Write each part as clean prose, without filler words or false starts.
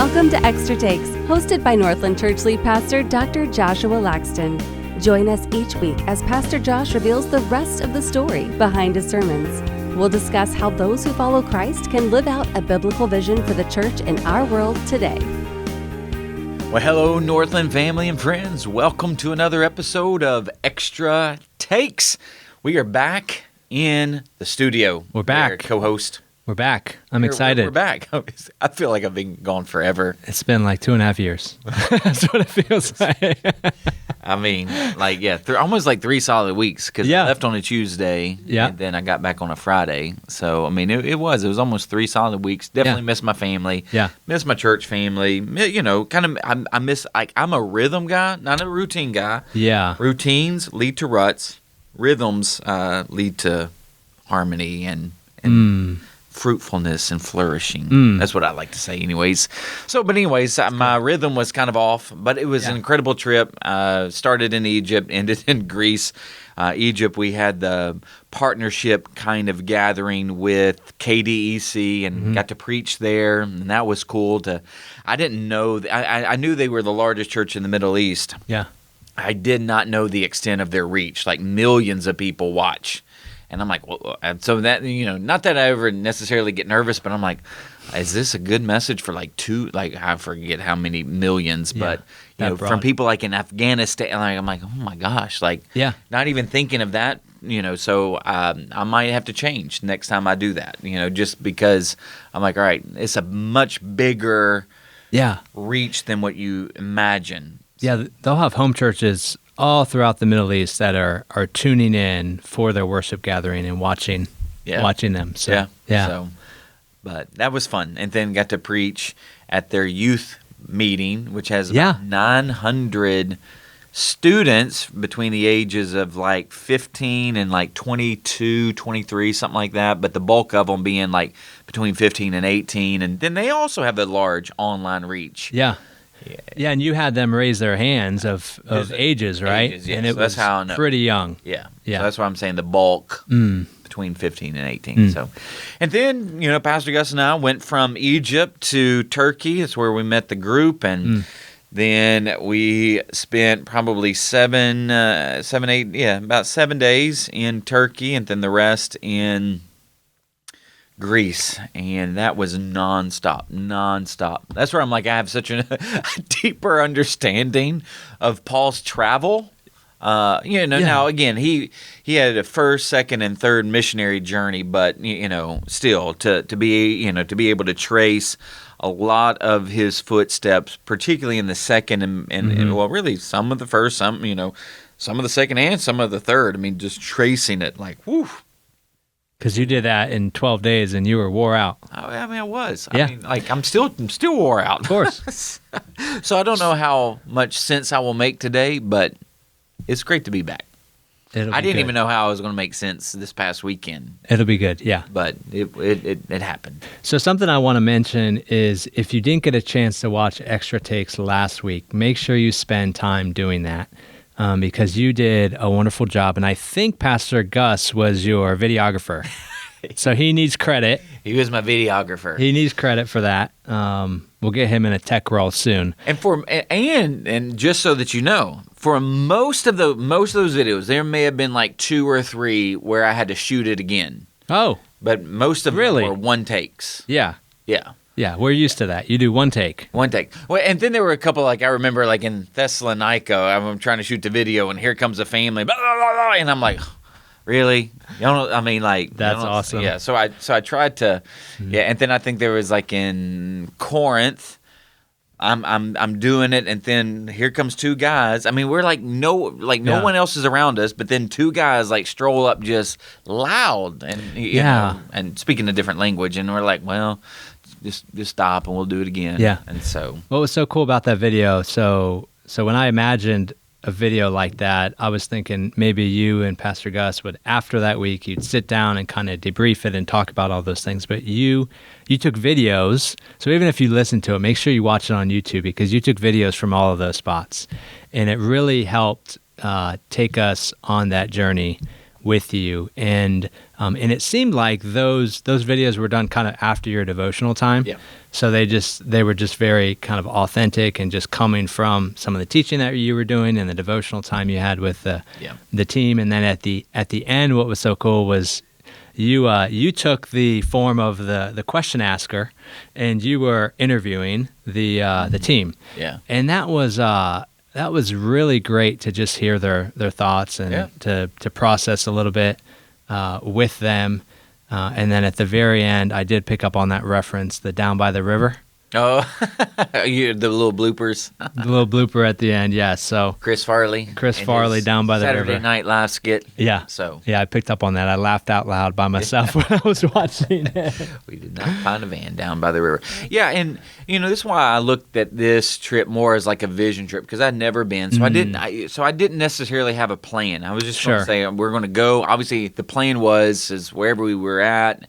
Welcome to Extra Takes, hosted by Northland Church Lead Pastor Dr. Joshua Laxton. Join us each week as Pastor Josh reveals the rest of the story behind his sermons. We'll discuss how those who follow Christ can live out a biblical vision for the church in our world today. Well, hello, Northland family and friends. Welcome to another episode of Extra Takes. We are back in the studio. We're back. Co-host. We're back. I'm excited. We're back. I feel like I've been gone forever. It's been like 2.5 years. That's what it feels like. I mean, almost like 3 solid weeks because I left on a Tuesday and then I got back on a Friday. So, I mean, it was almost 3 solid weeks. Definitely miss my family. Yeah. Miss my church family. You know, kind of, I miss, like, I'm a rhythm guy, not a routine guy. Yeah. Routines lead to ruts. Rhythms lead to harmony and fruitfulness and flourishing. That's what I like to say anyways. My rhythm was kind of off, but it was an incredible trip. Started in Egypt, ended in Greece. Egypt, we had the partnership kind of gathering with KDEC and got to preach there, and that was cool. I didn't know, I knew they were the largest church in the Middle East. Yeah. I did not know the extent of their reach. Like millions of people watch. And I'm like, well, so that, not that I ever necessarily get nervous, but I'm like, is this a good message for I forget how many millions, but from people like in Afghanistan, I'm like, oh my gosh, not even thinking of that, so I might have to change next time I do that, just because I'm like, all right, it's a much bigger reach than what you imagine. Yeah, they'll have home churches all throughout the Middle East that are tuning in for their worship gathering and watching them. So, but that was fun. And then got to preach at their youth meeting, which has about 900 students between the ages of 15 and 22, 23, something like that. But the bulk of them being between 15 and 18. And then they also have a large online reach. Yeah. Yeah, and you had them raise their hands of ages, right? Ages, yes. And it was how pretty young. Yeah. So that's why I'm saying the bulk between 15 and 18. So, and then, Pastor Gus and I went from Egypt to Turkey. That's where we met the group, and then we spent probably about 7 days in Turkey, and then the rest in Greece, and that was nonstop. That's where I'm like, I have such a deeper understanding of Paul's travel. Now again, he had a first, second, and third missionary journey, but still to be able to trace a lot of his footsteps, particularly in the second and well, really some of the first, some of the second, and some of the third. I mean, just tracing it whew. Because you did that in 12 days and you were wore out. I mean, I was. Yeah. I mean, I'm still wore out. Of course. So I don't know how much sense I will make today, but it's great to be back. I didn't even know how I was going to make sense this past weekend. It'll be good, yeah. But it happened. So something I want to mention is if you didn't get a chance to watch Extra Takes last week, make sure you spend time doing that. Because you did a wonderful job, and I think Pastor Gus was your videographer, so he needs credit. He was my videographer. He needs credit for that. We'll get him in a tech role soon. And just so that you know, for most of those videos, there may have been 2 or 3 where I had to shoot it again. Oh, but most of them were one takes. Yeah. Yeah, we're used to that. You do one take. One take. Well, and then there were a couple, I remember, in Thessalonica, I'm trying to shoot the video, and here comes a family, blah, blah, blah, blah, and I'm like, really? That's awesome. Yeah, so I tried to, and then I think there was, in Corinth, I'm doing it, and then here comes 2 guys. I mean, we're no one else is around us, but then 2 guys stroll up just loud, and and speaking a different language, and we're like, well, just stop and we'll do it again. Yeah. And so what was so cool about that video? So when I imagined a video like that, I was thinking maybe you and Pastor Gus would, after that week, you'd sit down and kind of debrief it and talk about all those things. But you took videos. So even if you listen to it, make sure you watch it on YouTube, because you took videos from all of those spots. And it really helped take us on that journey with you, and it seemed like those videos were done kind of after your devotional time. Yeah. So they were just very kind of authentic and just coming from some of the teaching that you were doing and the devotional time you had with the team. And then at the end, what was so cool was you took the form of the question asker, and you were interviewing the team. Yeah. And that was really great to just hear their thoughts and to process a little bit with them. And then at the very end, I did pick up on that reference, the Down by the River. Oh, the little bloopers. The little blooper at the end, yeah. So Chris Farley Down by the River. Saturday Night Live skit. Yeah. So yeah, I picked up on that. I laughed out loud by myself when I was watching it. We did not find a van down by the river. Yeah, and this is why I looked at this trip more as like a vision trip, because I'd never been. So I didn't necessarily have a plan. I was just going to say we're going to go. Obviously, the plan is wherever we were at.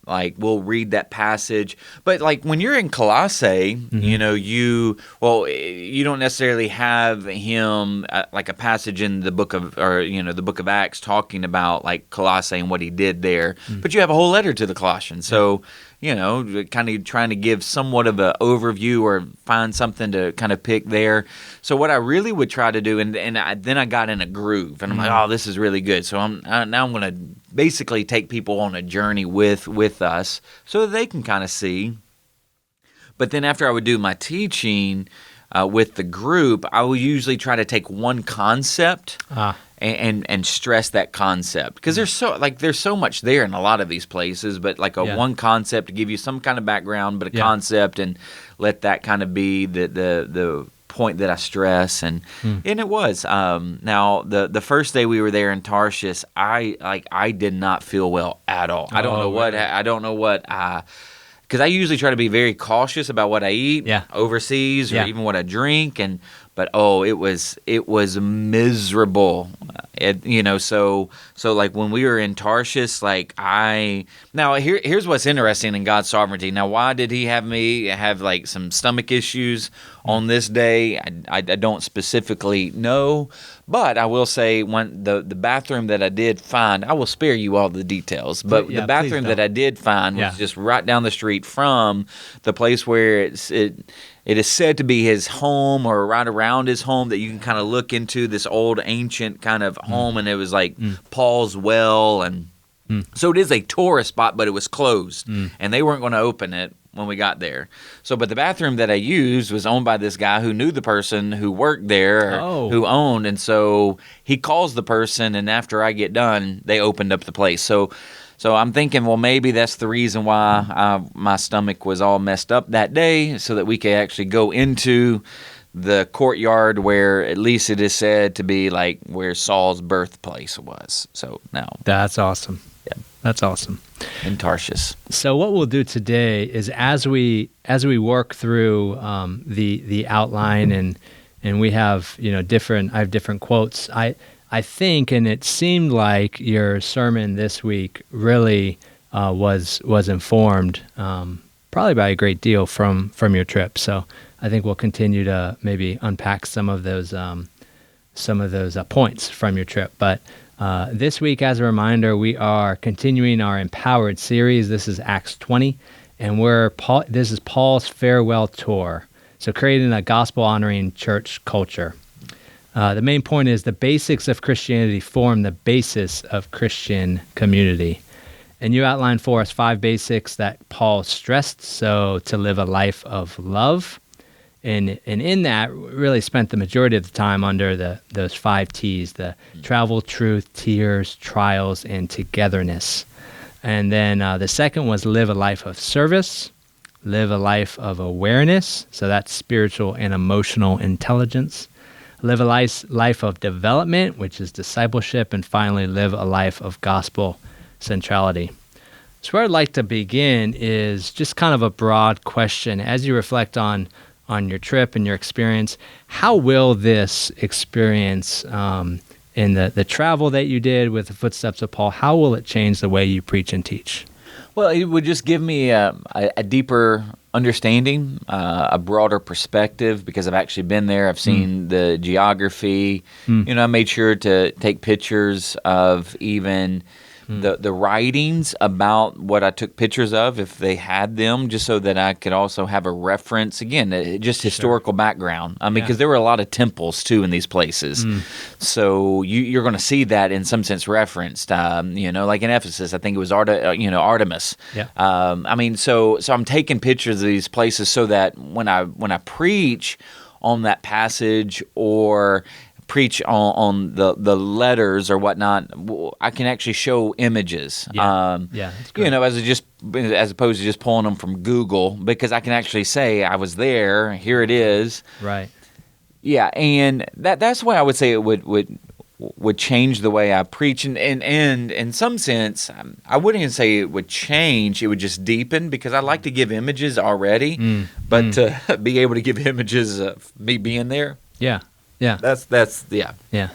Like, we'll read that passage. But, like, when you're in Colossae, you don't necessarily have him, like, a passage in the book of Acts talking about, like, Colossae and what he did there. But you have a whole letter to the Colossians. So, kind of trying to give somewhat of an overview or find something to kind of pick there. So what I really would try to do, and then I got in a groove, and I'm like, oh, this is really good. So I'm going to basically take people on a journey with us so that they can kind of see. But then after I would do my teaching with the group, I would usually try to take one concept and stress that concept, because there's so much there in a lot of these places, but like one concept to give you some kind of background, but a concept, and let that kind of be the point that I stress, and it was. Now the first day we were there in Tarshish, I did not feel well at all. I don't know what because I usually try to be very cautious about what I eat overseas or even what I drink, but it was miserable. So like when we were in Tarshish, here's what's interesting in God's sovereignty. Now, why did he have me have like some stomach issues on this day? I don't specifically know, but I will say when the bathroom that I did find, I will spare you all the details, but the bathroom that I did find was just right down the street from the place where it is said to be his home, or right around his home, that you can kind of look into this old ancient kind of home, and it was like Paul's well, and so it is a tourist spot, but it was closed, and they weren't going to open it when we got there. So, but the bathroom that I used was owned by this guy who knew the person who worked there, who owned, and so he calls the person, and after I get done, they opened up the place. So I'm thinking, well, maybe that's the reason why my stomach was all messed up that day, so that we could actually go into the courtyard where at least it is said to be like where Saul's birthplace was. So now that's awesome. Yeah, that's awesome. In Tarshish. So what we'll do today is as we work through the outline, and we have I have different quotes. I think, and it seemed like your sermon this week really was informed probably by a great deal from your trip. So I think we'll continue to maybe unpack some of those points from your trip. But this week, as a reminder, we are continuing our Empowered series. This is Acts 20, and this is Paul's farewell tour. So creating a gospel-honoring church culture. The main point is the basics of Christianity form the basis of Christian community. And you outlined for us 5 basics that Paul stressed. So to live a life of love. And in that, really spent the majority of the time under those 5 T's, the travel, truth, tears, trials, and togetherness. And then the second was live a life of service, live a life of awareness. So that's spiritual and emotional intelligence. Live a life of development, which is discipleship, and finally live a life of gospel centrality. So where I'd like to begin is just kind of a broad question. As you reflect on your trip and your experience, how will this experience in the travel that you did with the footsteps of Paul, how will it change the way you preach and teach? Well, it would just give me a deeper understanding, a broader perspective, because I've actually been there. I've seen the geography. I made sure to take pictures of even the writings about what I took pictures of, if they had them, just so that I could also have a reference. Again, just historical background. I mean, because there were a lot of temples too in these places, so you're going to see that in some sense referenced. Like in Ephesus, I think it was Artemis. Yeah. I mean, so I'm taking pictures of these places so that when I preach on that passage or preach on the letters or whatnot, I can actually show images. That's great. As opposed to just pulling them from Google, because I can actually say I was there. Here it is. Right. Yeah, and that's why I would say it would change the way I preach, and in some sense, I wouldn't even say it would change. It would just deepen, because I like to give images already, but to be able to give images of me being there. Yeah. Yeah. That's yeah. Yeah.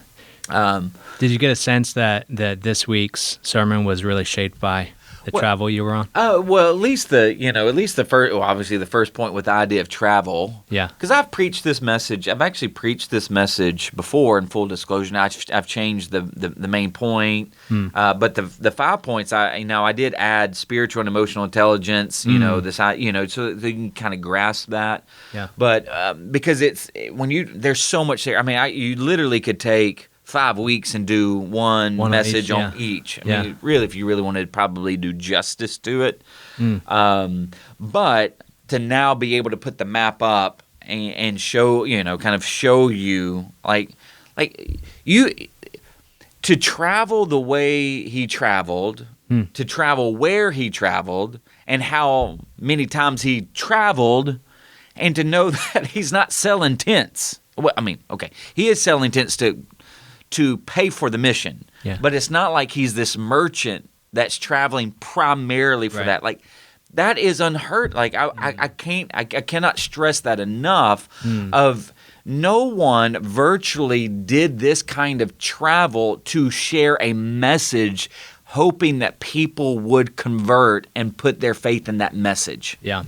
Did you get a sense that this week's sermon was really shaped by the travel you were on? Well, at least the first. Well, obviously the first point with the idea of travel. Yeah. Because I've preached this message. I've actually preached this message before. In full disclosure, now I've changed the main point. But the 5 points, I did add spiritual and emotional intelligence. So that you can kind of grasp that. Yeah. But because there's so much there. I mean, you literally could take 5 weeks and do one message on each. I mean, really, if you really wanted to probably do justice to it. But to now be able to put the map up and show, kind of show you, like you, to travel the way he traveled, to travel where he traveled, and how many times he traveled, and to know that he's not selling tents. Well, I mean, okay, he is selling tents to pay for the mission. Yeah. But it's not like he's this merchant that's traveling primarily for that. Like, that is unheard. Like, I cannot stress that enough. Of no one virtually did this kind of travel to share a message, hoping that people would convert and put their faith in that message. Yeah.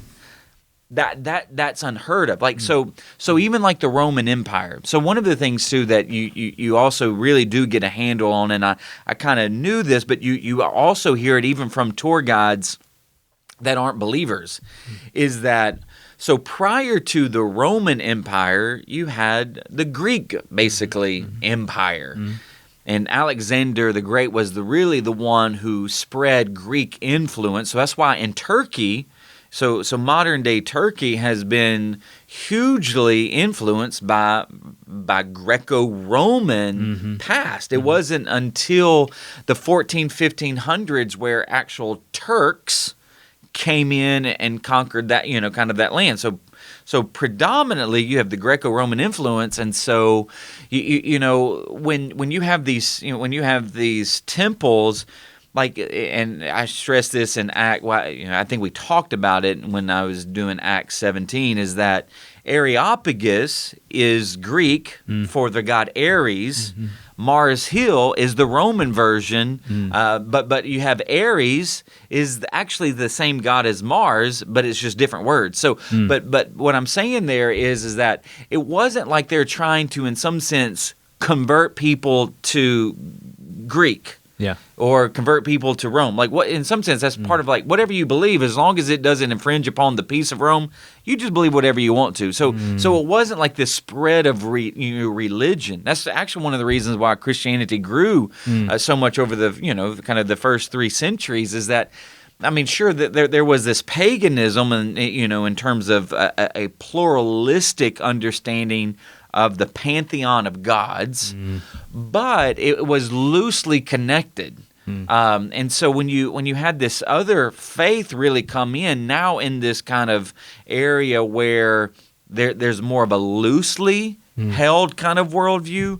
That's unheard of. Like, so even like the Roman Empire. So one of the things too that you also really do get a handle on, and I kind of knew this, but you also hear it even from tour guides that aren't believers, is that so prior to the Roman Empire, you had the Greek basically empire. And Alexander the Great was really the one who spread Greek influence. So that's why in Turkey, So modern day Turkey has been hugely influenced by Greco-Roman past. It wasn't until the 1500s where actual Turks came in and conquered that, kind of that land. So predominantly you have the Greco-Roman influence, and so when you have these temples. Like, and I stress this in I think we talked about it when I was doing Acts 17, is that Areopagus is Greek for the god Ares. Mars Hill is the Roman version, but you have Ares is actually the same god as Mars, but it's just different words. So, but what I'm saying there is that it wasn't like they're trying to, in some sense, convert people to Greek. Yeah. Or convert people to Rome. Like, what? In some sense, that's part of, like, whatever you believe, as long as it doesn't infringe upon the peace of Rome, you just believe whatever you want to. So it wasn't like this spread of religion. That's actually one of the reasons why Christianity grew so much over the, kind of the first 3 centuries, is that, I mean, sure, that there was this paganism, and in terms of a pluralistic understanding of the pantheon of gods, but it was loosely connected. And so when you had this other faith really come in, now in this kind of area where there's more of a loosely held kind of worldview,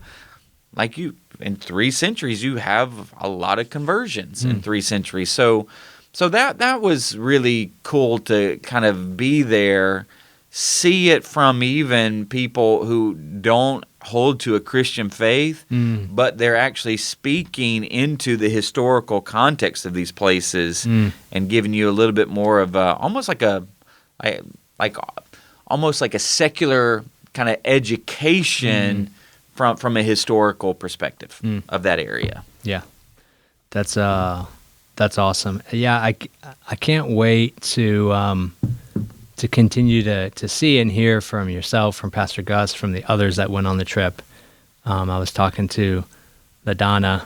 like in 3 centuries, you have a lot of conversions in 3 centuries. So that was really cool to kind of be there, see it from even people who don't hold to a Christian faith, but they're actually speaking into the historical context of these places and giving you a little bit more of almost like a like almost like a secular kind of education from a historical perspective of that area. Yeah, that's awesome. Yeah, I can't wait to continue to see and hear from yourself, from Pastor Gus, from the others that went on the trip. I was talking to LaDonna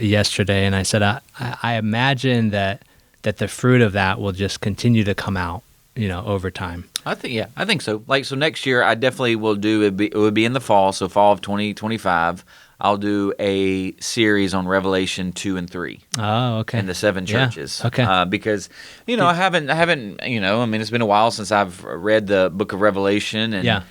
yesterday, and I said I imagine that the fruit of that will just continue to come out, over time. I think so. So next year I definitely will do it would be in the fall, so fall of 2025. I'll do a series on Revelation 2 and 3. Oh, okay. And the 7 churches. Yeah. Okay. Because I haven't it's been a while since I've read the book of Revelation, and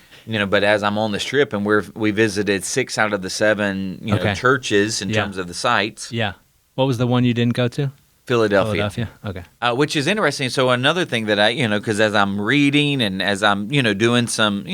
but as I'm on this trip, and we visited 6 out of the 7 churches in terms of the sites. Yeah. What was the one you didn't go to? Philadelphia. Okay. Which is interesting. So another thing that I, because as I'm reading and as I'm, doing some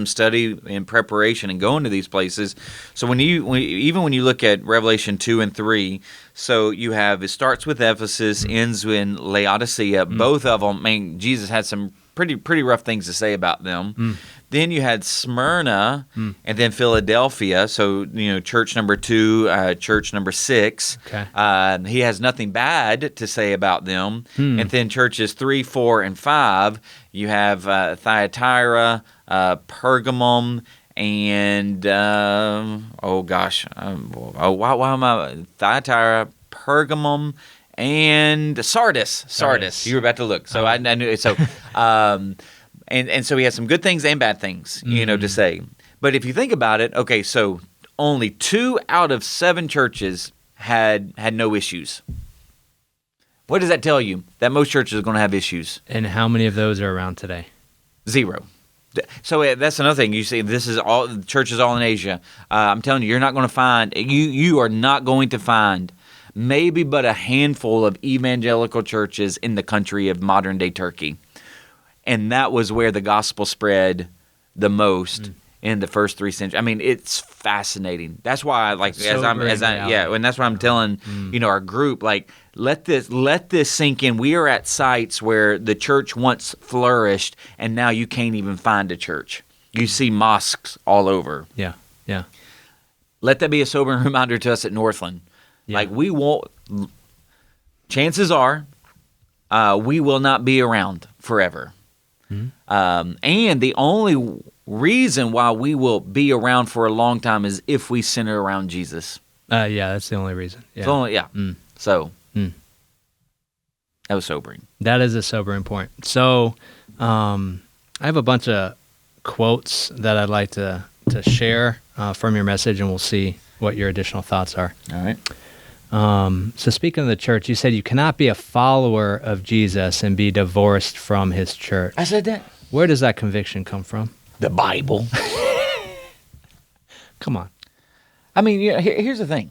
study in preparation and going to these places. So when you look at Revelation 2 and 3, so you have, it starts with Ephesus, ends in Laodicea. Both of them, Jesus had some pretty rough things to say about them. Then you had Smyrna, and then Philadelphia. So church number 2, church number 6. Okay. He has nothing bad to say about them. And then churches 3, 4, and 5. You have Thyatira, Pergamum, and why am I Thyatira, Pergamum, and Sardis. You were about to look, so I knew it. So, and so he has some good things and bad things, to say. But if you think about it, okay, so only 2 out of 7 churches had no issues. What does that tell you? That most churches are going to have issues. And how many of those are around today? 0. So that's another thing. You see, this is all churches all in Asia. I'm telling you, you're not going to find. You are not going to find maybe but a handful of evangelical churches in the country of modern-day Turkey. And that was where the gospel spread the most in the first 3 centuries. It's fascinating. That's why, and that's why I'm telling, our group, let this sink in. We are at sites where the church once flourished, and now you can't even find a church. You see mosques all over. Yeah, yeah. Let that be a sobering reminder to us at Northland. Yeah. We won't. Chances are, we will not be around forever. And the only reason why we will be around for a long time is if we center around Jesus. Yeah, that's the only reason. Yeah. So that was sobering. That is a sobering point. So I have a bunch of quotes that I'd like to share from your message, and we'll see what your additional thoughts are. All right. So speaking of the church, you said you cannot be a follower of Jesus and be divorced from his church. I said that. Where does that conviction come from? The Bible. Come on. Here's the thing.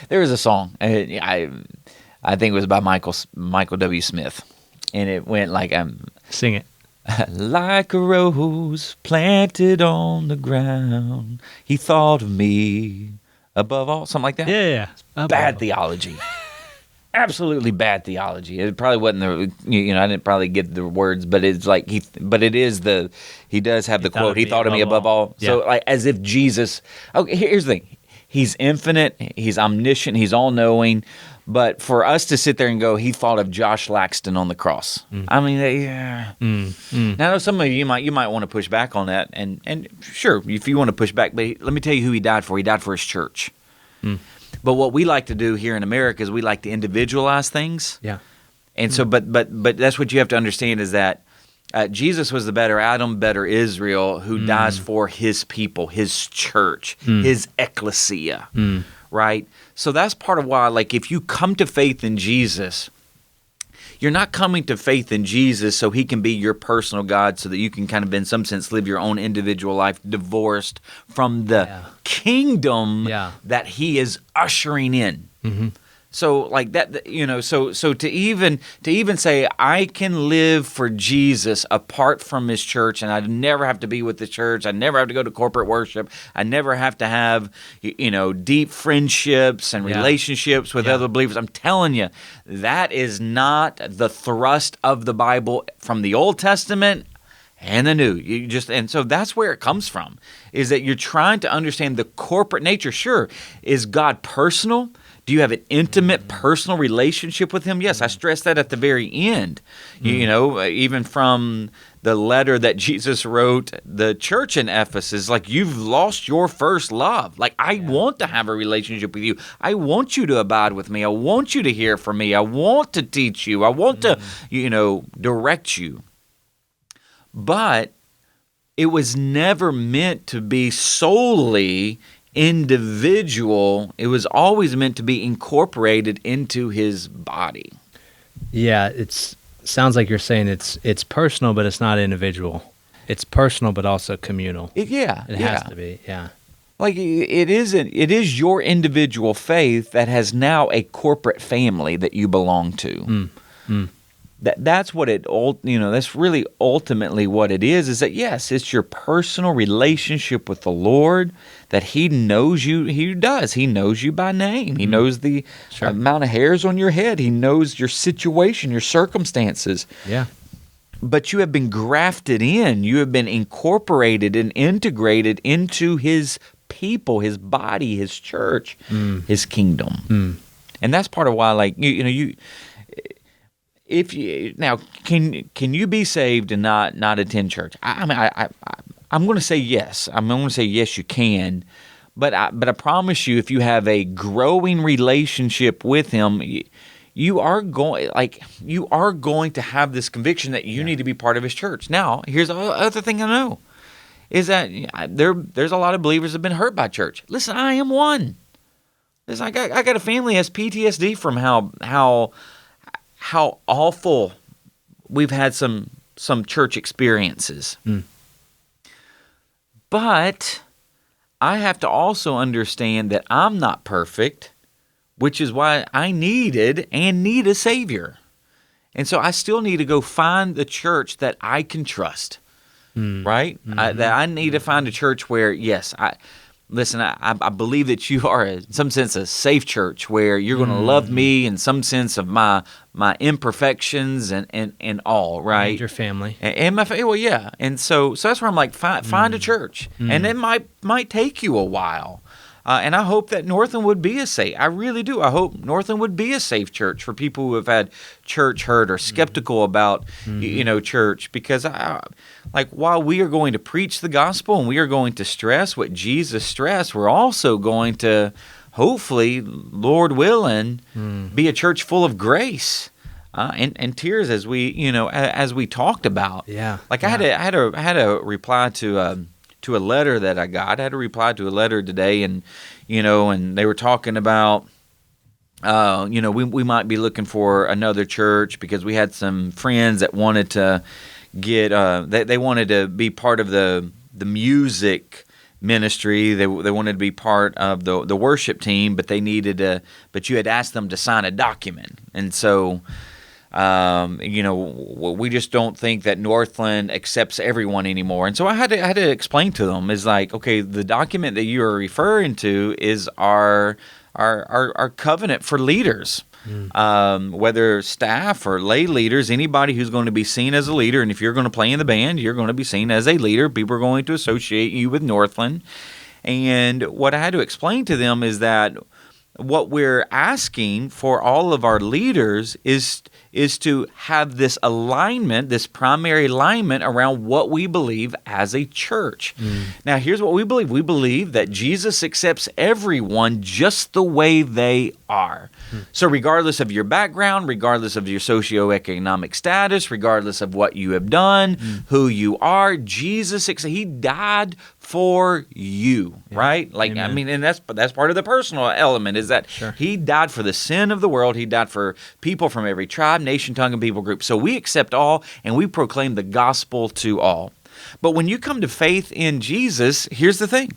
There was a song. I think it was by Michael W. Smith, and it went sing it. Like a rose planted on the ground, he thought of me. Above all, something like that? Yeah. Bad theology. Absolutely bad theology. It probably wasn't I didn't probably get the words, but it's he does have the quote, he thought of me above all. Yeah. So as if Jesus, okay, here's the thing. He's infinite, he's omniscient, he's all-knowing, but for us to sit there and go, he thought of Josh Laxton on the cross. Yeah. Now, some of you might want to push back on that, and sure, if you want to push back, but let me tell you who he died for. He died for his church. But what we like to do here in America is we like to individualize things. Yeah. And so, but that's what you have to understand is that Jesus was the better Adam, better Israel, who dies for his people, his church, his ecclesia, right? So that's part of why, if you come to faith in Jesus, you're not coming to faith in Jesus so he can be your personal God, so that you can kind of, in some sense, live your own individual life divorced from the kingdom that he is ushering in. So like that, so to even say I can live for Jesus apart from his church, and I never have to be with the church, I never have to go to corporate worship, I never have to have deep friendships and relationships with other believers. I'm telling you, that is not the thrust of the Bible from the Old Testament and the New. And so that's where it comes from, is that you're trying to understand the corporate nature. Sure, is God personal? Do you have an intimate, personal relationship with him? Yes, I stress that at the very end. Even from the letter that Jesus wrote the church in Ephesus, like, you've lost your first love. Like, I want to have a relationship with you. I want you to abide with me. I want you to hear from me. I want to teach you. I want to, direct you. But it was never meant to be solely individual. It was always meant to be incorporated into his body. Yeah, sounds like you're saying it's personal, but it's not individual. It's personal, but also communal. It has to be. Yeah, like it is your individual faith that has now a corporate family that you belong to. That's what that's really ultimately what it is that, yes, it's your personal relationship with the Lord, that he knows you. He knows you by name. He knows the amount of hairs on your head. He knows your situation, your circumstances. Yeah. But you have been grafted in. You have been incorporated and integrated into his people, his body, his church, his kingdom. And that's part of why, like, if you now can you be saved and not attend church? I'm going to say yes. I'm going to say yes, you can. But I promise you, if you have a growing relationship with him, you are going to have this conviction that you need to be part of his church. Now, here's the other thing I know is that there's a lot of believers that have been hurt by church. Listen, I am one. Listen, I got a family that has PTSD from how awful we've had some church experiences. But I have to also understand that I'm not perfect, which is why I need a Savior. And so I still need to go find the church that I can trust, right? That I need to find a church where, yes, I believe that you are, in some sense, a safe church where you're going to love me in some sense of my imperfections and all, right? And your family. And my family, well, yeah. And so that's where I'm like, find a church. And it might take you a while. And I hope that Northland would be I really do. I hope Northland would be a safe church for people who have had church hurt or skeptical about, church. Because while we are going to preach the gospel and we are going to stress what Jesus stressed, we're also going to, hopefully, Lord willing, be a church full of grace and tears, as we talked about. Yeah. Like I had a reply to a letter that I got. I had to reply to a letter today, and they were talking about, we might be looking for another church because we had some friends that wanted to get, they wanted to be part of the music ministry. They wanted to be part of the worship team, but but you had asked them to sign a document, and so. We just don't think that Northland accepts everyone anymore. And so I had to explain to them, is like, okay, the document that you are referring to is our covenant for leaders, whether staff or lay leaders, anybody who's going to be seen as a leader. And if you're going to play in the band, you're going to be seen as a leader. People are going to associate you with Northland. And what I had to explain to them is that what we're asking for all of our leaders is to have this alignment, this primary alignment around what we believe as a church. Now, here's what we believe. We believe that Jesus accepts everyone just the way they are. So regardless of your background, regardless of your socioeconomic status, regardless of what you have done, who you are, Jesus, he died for you, right? Like, Amen. I mean, and that's part of the personal element, is that he died for the sin of the world. He died for people from every tribe, nation, tongue, and people group. So we accept all, and we proclaim the gospel to all. But when you come to faith in Jesus, here's the thing.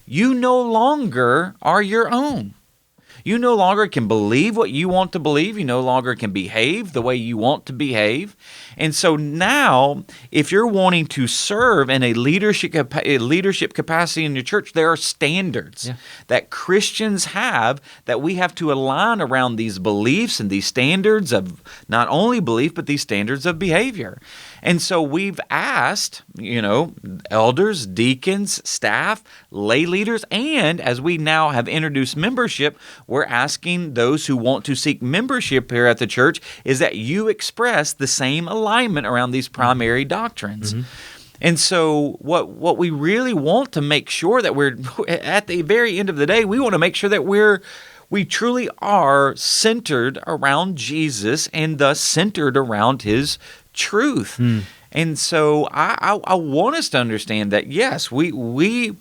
You no longer are your own. You no longer can believe what you want to believe. You no longer can behave the way you want to behave. And so now, if you're wanting to serve in a leadership capacity in your church, there are standards that Christians have that we have to align around these beliefs and these standards of not only belief, but these standards of behavior. And so we've asked, elders, deacons, staff, lay leaders, and as we now have introduced membership, we're asking those who want to seek membership here at the church is that you express the same alignment around these primary doctrines. Mm-hmm. And so what we really want to make sure that we're, at the very end of the day, we want to make sure that we truly are centered around Jesus and thus centered around His truth. And so I want us to understand that, yes, we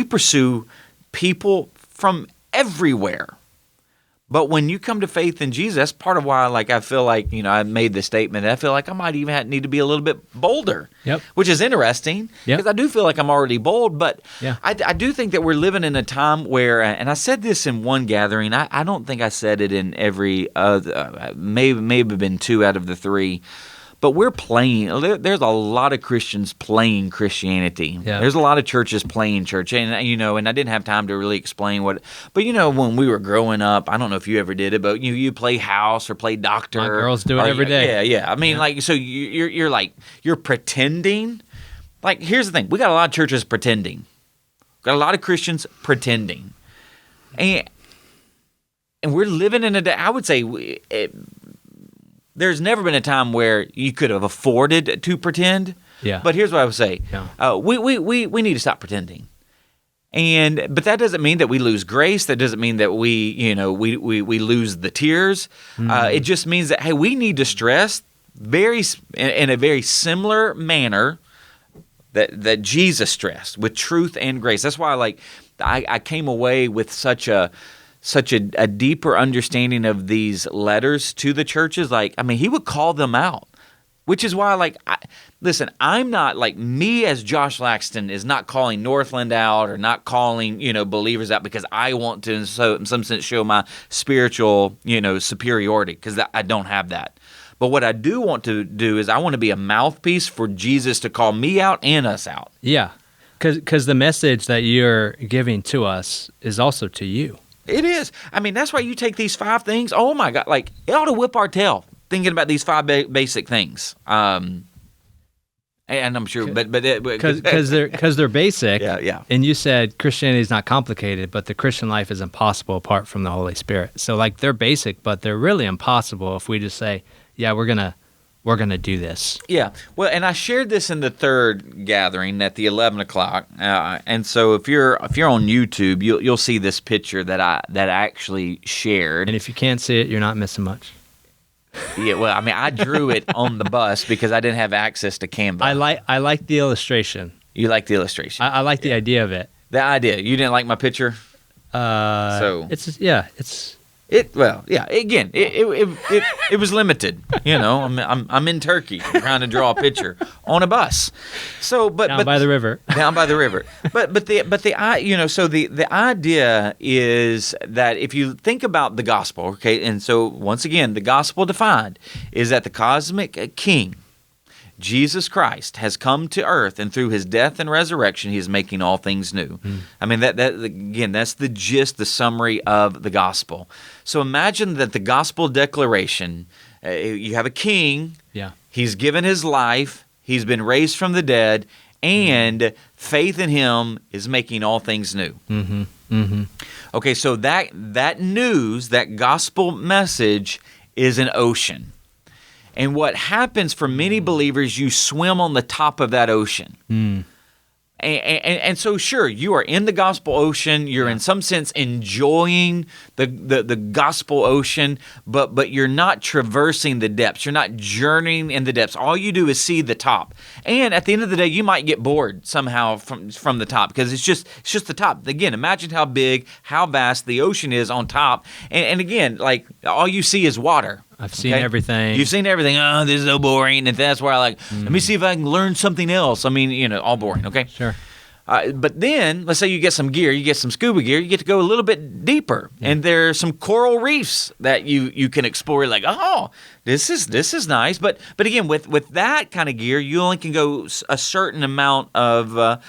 pursue people from everywhere. But when you come to faith in Jesus, that's part of why I feel like, I made the statement, I feel like I might even need to be a little bit bolder, which is interesting because I do feel like I'm already bold. But I do think that we're living in a time where, and I said this in one gathering, I don't think I said it in every other, maybe been 2 out of the 3. But we're playing, there's a lot of Christians playing Christianity. Yeah. There's a lot of churches playing church. And, and I didn't have time to really explain what, but when we were growing up, I don't know if you ever did it, but you play house or play doctor. My girls do it every day. Yeah. I mean, so you're pretending. Like, here's the thing. We got a lot of churches pretending. Got a lot of Christians pretending. And we're living in a day, I would say, there's never been a time where you could have afforded to pretend. Yeah. But here's what I would say. Yeah. We need to stop pretending. But that doesn't mean that we lose grace. That doesn't mean that we lose the tears. It just means that, hey, we need to stress in a very similar manner that Jesus stressed with truth and grace. That's why I came away with such a deeper understanding of these letters to the churches. He would call them out, which is why, listen, I'm not, me as Josh Laxton is not calling Northland out or not calling, believers out because I want to, in some sense, show my spiritual, superiority, because I don't have that. But what I do want to do is I want to be a mouthpiece for Jesus to call me out and us out. Yeah, because the message that you're giving to us is also to you. It is. That's why you take these 5 things. Oh my God! It ought to whip our tail thinking about these 5 basic things. And I'm sure, but because they're basic. Yeah. And you said Christianity is not complicated, but the Christian life is impossible apart from the Holy Spirit. So they're basic, but they're really impossible if we just say, yeah, we're gonna do this. Yeah. Well, and I shared this in the 3rd gathering at the 11 o'clock. And so if you're on YouTube, you'll see this picture that I actually shared. And if you can't see it, you're not missing much. Yeah. Well, I drew it on the bus because I didn't have access to Canva. I like the illustration. You like the illustration? I like the idea of it. The idea. You didn't like my picture? It was limited. I'm in Turkey trying to draw a picture on a bus. So, down by the river. But the idea is that if you think about the gospel, okay, and so once again, the gospel defined is that the cosmic King, Jesus Christ, has come to earth, and through His death and resurrection, He is making all things new. That's the gist, the summary of the gospel. So imagine that the gospel declaration, you have a king, He's given His life, He's been raised from the dead, and faith in Him is making all things new. Mm-hmm. Mm-hmm. Okay, so that news, that gospel message is an ocean. And what happens for many believers, you swim on the top of that ocean. And so, sure, you are in the gospel ocean. You're in some sense enjoying the gospel ocean, but you're not traversing the depths. You're not journeying in the depths. All you do is see the top. And at the end of the day, you might get bored somehow from the top because it's just the top. Again, imagine how big, how vast the ocean is on top. And again, all you see is water. I've seen everything. You've seen everything. Oh, this is so boring. And that's where let me see if I can learn something else. All boring, okay? Sure. But then, let's say you get some gear, you get some scuba gear, you get to go a little bit deeper, and there's some coral reefs that you can explore. Like, oh, this is nice. But again, with that kind of gear, you only can go a certain amount of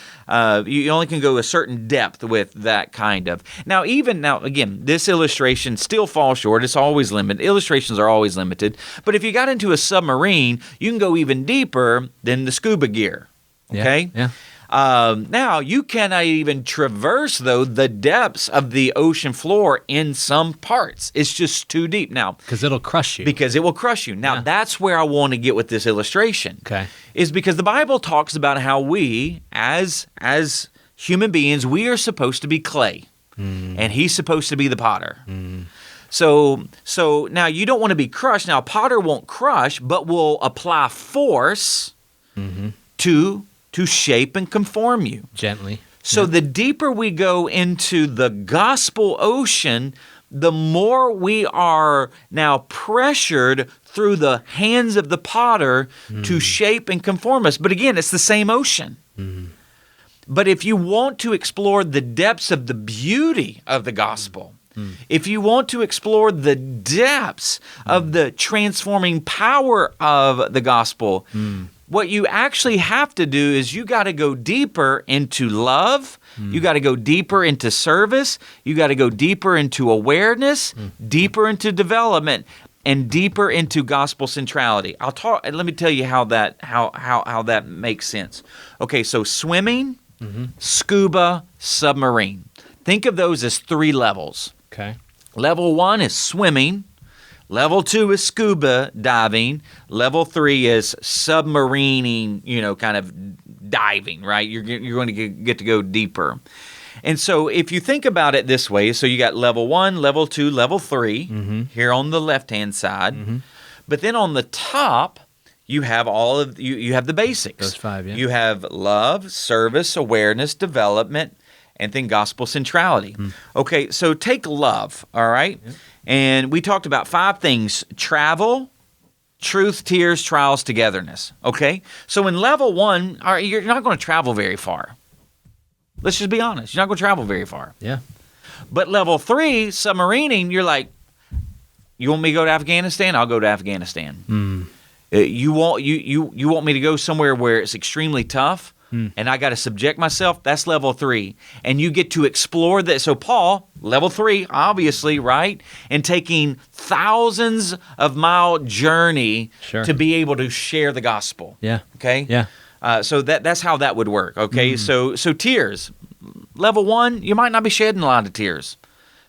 you only can go a certain depth with that kind of. Now again, this illustration still falls short. It's always limited. Illustrations are always limited. But if you got into a submarine, you can go even deeper than the scuba gear. Okay. Yeah. Now, you cannot even traverse, though, the depths of the ocean floor in some parts. It's just too deep. Now, because it'll crush you. Because it will crush you. Now, that's where I want to get with this illustration. Okay. Is because the Bible talks about how we, as human beings, we are supposed to be clay. And he's supposed to be the potter. So now you don't want to be crushed. Now, a potter won't crush, but will apply force to shape and conform you. Gently. So the deeper we go into the gospel ocean, the more we are now pressured through the hands of the potter to shape and conform us. But again, it's the same ocean. But if you want to explore the depths of the beauty of the gospel, if you want to explore the depths of the transforming power of the gospel, what you actually have to do is you got to go deeper into love. You got to go deeper into service. You got to go deeper into awareness, deeper into development, and deeper into gospel centrality. Let me tell you how that makes sense. Okay, so swimming, scuba, submarine. Think of those as 3 levels. Okay. Level 1 is swimming. Level 2 is scuba diving. Level 3 is submarining, kind of diving, right? You're going to get to go deeper. And so if you think about it this way, so you got level 1, level 2, level 3 here on the left-hand side. But then on the top, you have you have the basics. Those 5, yeah. You have love, service, awareness, development, and then gospel centrality. Okay, so take love, all right? Yep. And we talked about 5 things: travel, truth, tears, trials, togetherness. Okay? So in level 1, you're not going to travel very far. Let's just be honest. You're not going to travel very far. Yeah. But level 3, submarining, you're like, you want me to go to Afghanistan? I'll go to Afghanistan. You want me to go somewhere where it's extremely tough? And I got to subject myself? That's level 3. And you get to explore that. So Paul, level 3, obviously, right? And taking thousands of mile journey to be able to share the gospel. Yeah. Okay? Yeah. So that's how that would work. Okay? So tears. Level 1, you might not be shedding a lot of tears.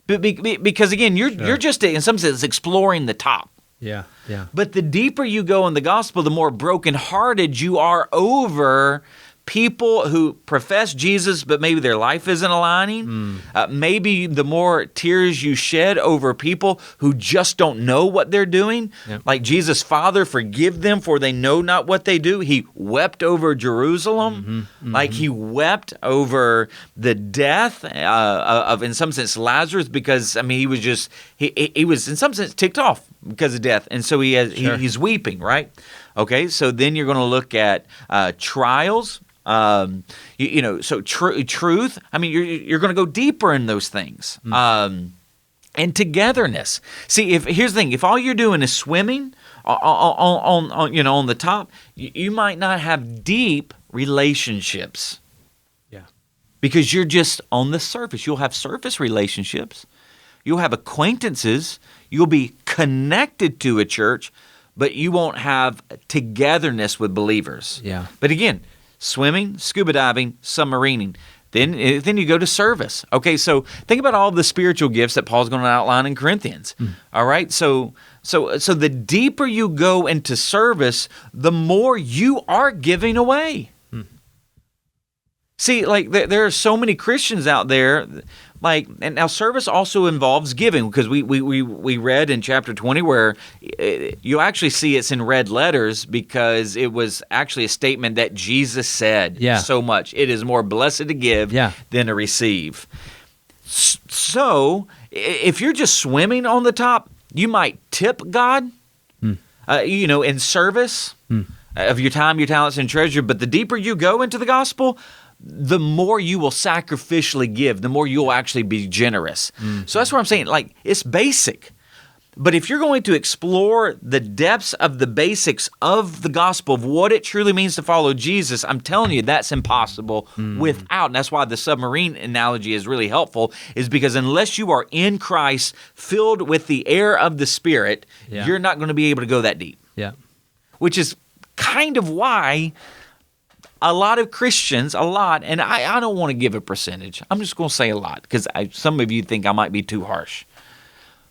Because again, you're just, in some sense, exploring the top. Yeah. Yeah. But the deeper you go in the gospel, the more brokenhearted you are over people who profess Jesus, but maybe their life isn't aligning. Maybe the more tears you shed over people who just don't know what they're doing. Yep. Like Jesus, Father, forgive them, for they know not what they do. He wept over Jerusalem. Like he wept over the death of, in some sense, Lazarus, because, he was just, he was, in some sense, ticked off because of death. And so he's weeping, right? Okay, so then you're going to look at trials. So truth. You're going to go deeper in those things. And togetherness. See, here's the thing: if all you're doing is swimming on the top, you might not have deep relationships. Yeah, because you're just on the surface. You'll have surface relationships. You'll have acquaintances. You'll be connected to a church, but you won't have togetherness with believers. Yeah. But again, swimming, scuba diving, submarining. Then you go to service. Okay, so think about all the spiritual gifts that Paul's going to outline in Corinthians. All right, so the deeper you go into service, the more you are giving away. See, like there are so many Christians out there. And now service also involves giving, because we read in chapter 20 where you actually see it's in red letters, because it was actually a statement that Jesus said so much. It is more blessed to give than to receive. So if you're just swimming on the top, you might tip God, in service of your time, your talents, and treasure. But the deeper you go into the gospel, the more you will sacrificially give, the more you'll actually be generous. Mm-hmm. So that's what I'm saying. Like, it's basic. But if you're going to explore the depths of the basics of the gospel, of what it truly means to follow Jesus, I'm telling you, that's impossible without. And that's why the submarine analogy is really helpful, is because unless you are in Christ, filled with the air of the Spirit, you're not going to be able to go that deep. Yeah. Which is kind of why a lot of Christians, and I don't want to give a percentage. I'm just going to say a lot, because some of you think I might be too harsh.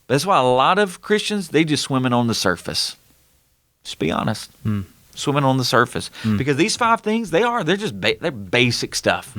That's why a lot of Christians, they just swimming on the surface. Just be honest. Swimming on the surface. Because these 5 things, they're just they're basic stuff.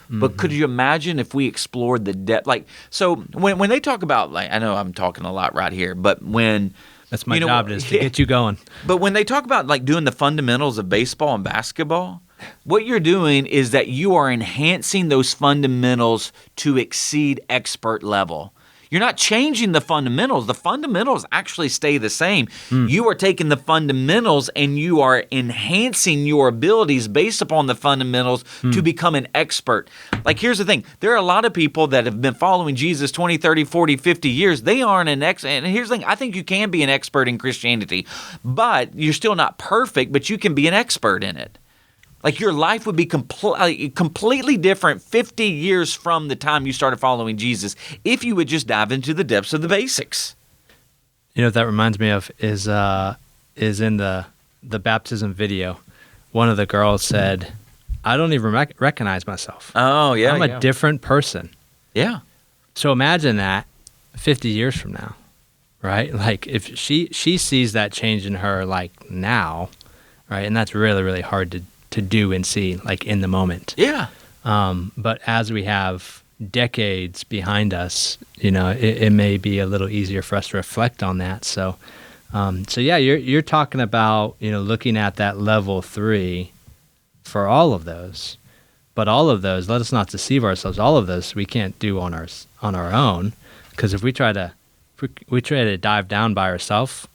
But could you imagine if we explored the depth? Like, so when they talk about, like, I know I'm talking a lot right here, but when... That's my job, is to get you going. But when they talk about, like, doing the fundamentals of baseball and basketball, what you're doing is that you are enhancing those fundamentals to exceed expert level. You're not changing the fundamentals. The fundamentals actually stay the same. You are taking the fundamentals and you are enhancing your abilities based upon the fundamentals to become an expert. Like, here's the thing. There are a lot of people that have been following Jesus 20, 30, 40, 50 years. They aren't an expert. And here's the thing. I think you can be an expert in Christianity, but you're still not perfect, but you can be an expert in it. Like, your life would be completely different 50 years from the time you started following Jesus if you would just dive into the depths of the basics. You know what that reminds me of is in the baptism video. One of the girls said, I don't even recognize myself. Oh, yeah. I'm a different person. Yeah. So imagine that 50 years from now, right? Like, if she sees that change in her, like, now, right? And that's really, really hard to do and see, like, in the moment. Yeah. But as we have decades behind us, you know, it may be a little easier for us to reflect on that. So yeah, you're talking about, you know, looking at that level 3 for all of those. But all of those, let us not deceive ourselves. All of those we can't do on our own, because if we try to dive down by ourselves,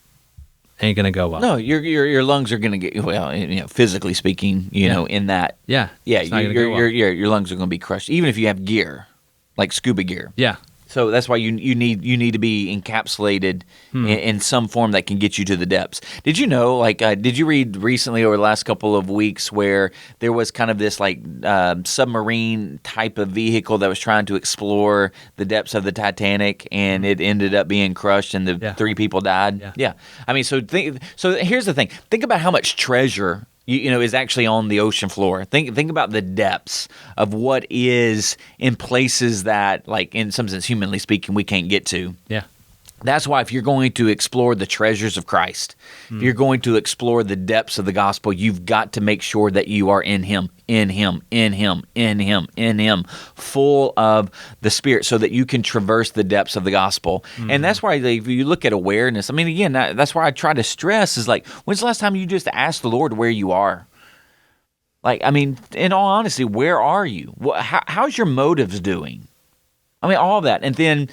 ain't gonna go well. No, your lungs are gonna get, well, you know, physically speaking, you know, in that. Yeah. Your lungs are gonna be crushed, even if you have gear, like scuba gear. Yeah. So that's why you need to be encapsulated in some form that can get you to the depths. Did you know, like, did you read recently over the last couple of weeks where there was kind of this, like, submarine type of vehicle that was trying to explore the depths of the Titanic, and it ended up being crushed and the 3 people died? Yeah. I mean, so here's the thing. Think about how much treasure you know, is actually on the ocean floor. Think about the depths of what is in places that, like, in some sense, humanly speaking, we can't get to. Yeah. That's why if you're going to explore the treasures of Christ, if you're going to explore the depths of the gospel, you've got to make sure that you are in Him, full of the Spirit, so that you can traverse the depths of the gospel. And that's why, if you look at awareness, I mean, again, that's why I try to stress is, like, when's the last time you just asked the Lord where you are? Like, I mean, in all honesty, where are you? How's your motives doing? I mean, all of that. And then,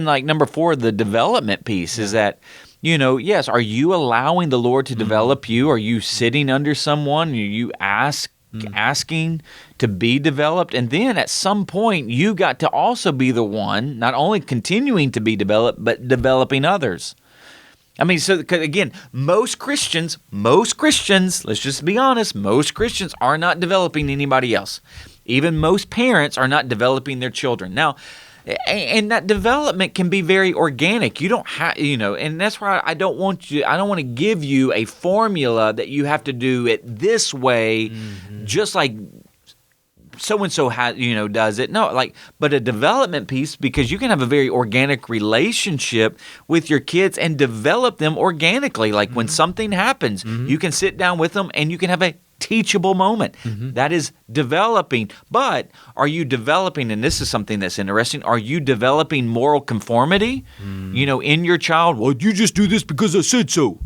like, number 4, the development piece is that, you know, yes, are you allowing the Lord to develop you? Are you sitting under someone? Are you asking to be developed? And then at some point, you got to also be the one, not only continuing to be developed, but developing others. I mean, so, again, most Christians, let's just be honest, most Christians are not developing anybody else. Even most parents are not developing their children. Now, and that development can be very organic. You don't have, you know, and that's why I don't want to give you a formula that you have to do it this way, just like so-and-so does it. No, like, but a development piece, because you can have a very organic relationship with your kids and develop them organically. Like, when something happens, you can sit down with them and you can have a teachable moment. That is developing. But are you developing, and this is something that's interesting, are you developing moral conformity, you know, in your child? Well, you just do this because I said so.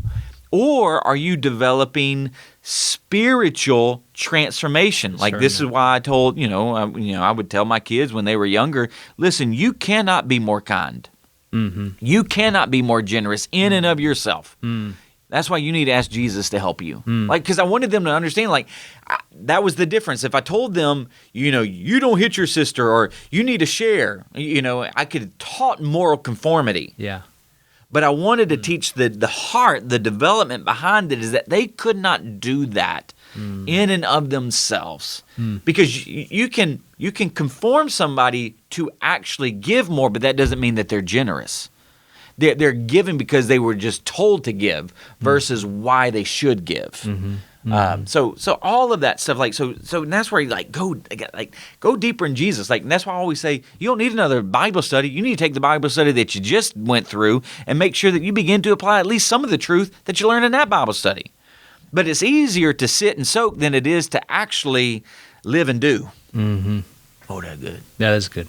Or are you developing spiritual transformation? Like, this is why I told, I would tell my kids when they were younger, listen, you cannot be more kind. You cannot be more generous in and of yourself. That's why you need to ask Jesus to help you. Like, because I wanted them to understand, like, that was the difference. If I told them, you don't hit your sister, or you need to share, I could have taught moral conformity. Yeah. But I wanted to teach the heart, the development behind it, is that they could not do that in and of themselves. Because you can conform somebody to actually give more, but that doesn't mean that they're generous. They're giving because they were just told to give versus why they should give. So all of that stuff, like so that's where you go deeper in Jesus. Like, and that's why I always say you don't need another Bible study. You need to take the Bible study that you just went through and make sure that you begin to apply at least some of the truth that you learned in that Bible study. But it's easier to sit and soak than it is to actually live and do. Oh, that's good. That is good.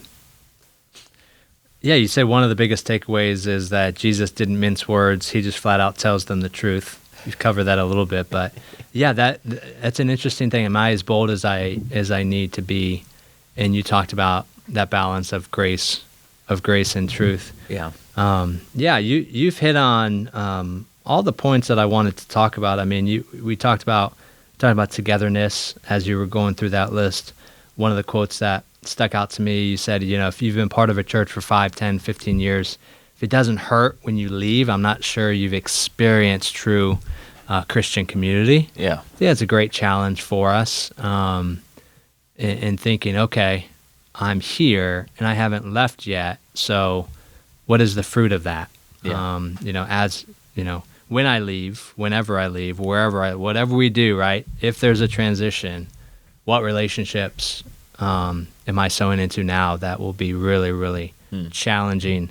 Yeah, you said one of the biggest takeaways is that Jesus didn't mince words. He just flat out tells them the truth. You've covered that a little bit, but yeah, that's an interesting thing. Am I as bold as I need to be? And you talked about that balance of grace and truth. Yeah. You've hit on all the points that I wanted to talk about. I mean, we talked about togetherness as you were going through that list. One of the quotes that stuck out to me, you said, if you've been part of a church for 5, 10, 15 years, if it doesn't hurt when you leave, I'm not sure you've experienced true Christian community. Yeah. Yeah, it's a great challenge for us in thinking, okay, I'm here and I haven't left yet, so what is the fruit of that? Yeah. When I leave, whenever I leave, whatever we do, right? If there's a transition, what relationships am I sowing into now that will be really, really challenging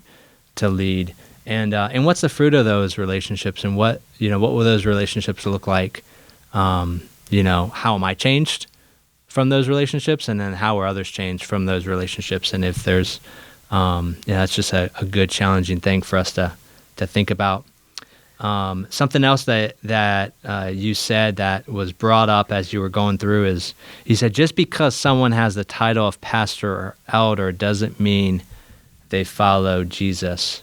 to lead? And what's the fruit of those relationships? And what will those relationships look like? How am I changed from those relationships? And then how are others changed from those relationships? And if there's, that's just a good challenging thing for us to think about. Something else that you said that was brought up as you were going through is, you said, just because someone has the title of pastor or elder doesn't mean they follow Jesus.